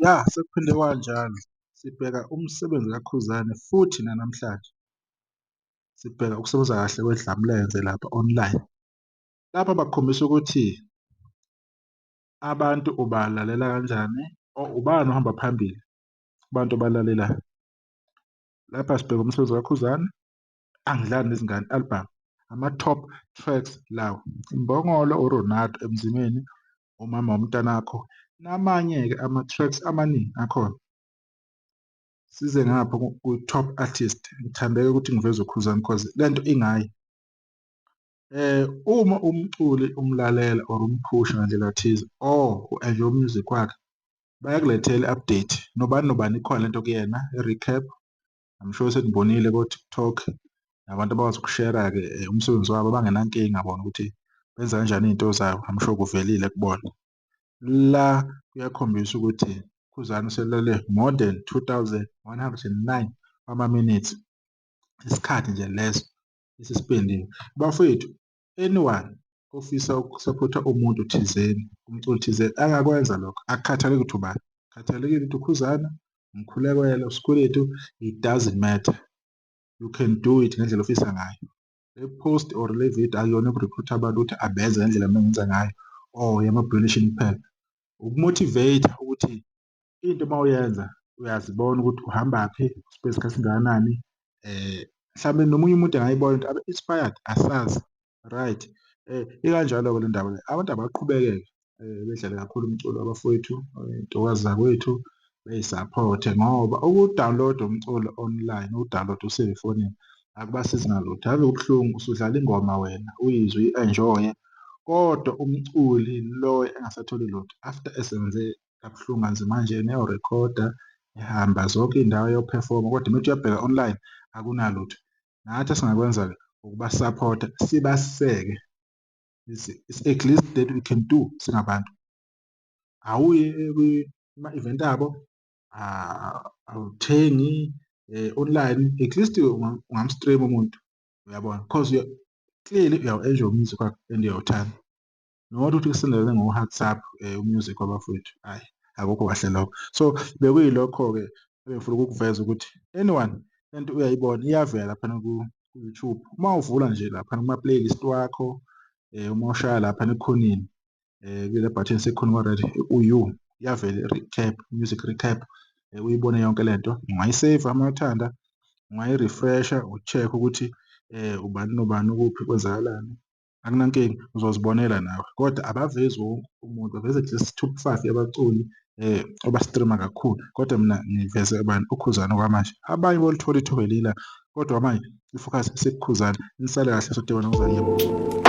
Ya, sekuphinde kanjalo. Sibheka umsebenzi kaKhuzani futhi nanamhlanje sibheka ukusebenza kahle kwedlamulenze lapha online. Lapha bakhombisa ukuthi abantu ubalalela kanjani or ubani ohamba phambili kubantu obalalelayo. Lapha sibheka umsebenzi kaKhuzani, Angidlali nezingane album, ama-top tracks lawo, Imbongolo, uRonaldo emzimeni, umama womntanakho, namanye-ke ama-tracks amaningi akhona. Size ngapha ku-top artist, ngithandeke ukuthi ngiveze uKhuzani because lento ingayi. Uma umculi umlalela or umphusha ngendlela thize or u-enjoy u-music wakhe, bayakulethela i-update. Nobani nobani ikhona lento kuyena, i-recap. I'm sure senibonile ko-TikTok nabantu abakwazi ukushera-ke umsebenzi wabo bangenankinga bona ukuthi benza kanjani iy'nto zabo. I'm sure kuvelile kubona. La kuyakhombisa ukuthi uKhuzani uselale more than 2,109 wama-minutes. Isikhathi nje leso esispendiwe. Bafowethu, anyone ofisa ukusaphotha umuntu thizeni, umculi thizeni, angakwenza lokho. Akukhathalekile ukuthi ubani, akukhathalekile ukuthi uKhuzani, uMkhulekela, uSikweletu, it doesn't matter. You can do it ngendlela ofisa ngayo. Le post or le video akuyona yoku-recruit-a abantu ukuthi abenze ngendlela mina engenza ngayo or yama-donation kuphela. Ukumotivate ukuthi into uma uyenza uyazibona ukuthi uhambaphi, u-spend isikhathi esingakanani. Mhlawumbe nomunye umuntu angayibona into abe-inspired, asazi, right. Ikanjalo-ke le ndaba le, abantu abaqhubeke-ke bedlale kakhulu umculo wabafowethu, iy'ntokazi zakwethu, beyisaphothe ngoba uku-download-a umculo online, uwu-download-a usefonini akubasizi ngalutho. Ave kubuhlungu usudlala ingoma wena uyizwe uyi-enjoy-e kodwa umculi lo engasatholi lutho after esebenze kabuhlungu kanzima kanjena eyorekhoda, ehamba zonke iy'ndawo eyo-perform-a kodwa uma uthi uyabheka online akunalutho. Nathi esingakwenza-ke ukubasaphotha, sibaseke. It's at least that we can do singabantu. Awuyi kuma-event abo, awuthengi online, at least ungamu-stream umuntu, uyabona? Cause clearly uyawu-enjoy umusic wakhe and uyawuthanda. Not ukuthi kusendele ngo-WhatsApp u-music wabafowethu, hhayi akukho kahle lokho. So bekuyilokho-ke ebengifuna ukukuveza ukuthi anyone lento uyayibona iyavela laphana ku-YouTube. Uma uvula nje laphana kuma-playlist wakho, uma ushaya laphana ekhoneni kule bhathini esekhona kwa-right u-You, iyavela i-recap, music recap, uyibone yonke lento. Ungayiseva uma uthanda, ungayi-refresh-a u-check-e ukuthi ubani nobani ukuphi kwenzakalani. Akunankinga uzozibonela nawe kodwa abavezi wonke umuntu, baveza at least top 5 yabaculi aba-stream-a kakhulu kodwa mina ngiveze ubani, uKhuzani okwamanje. Abanye bolithola ithuba lila kodwa manje i-focus isekuKhuzani. Nisale kahle sodibana .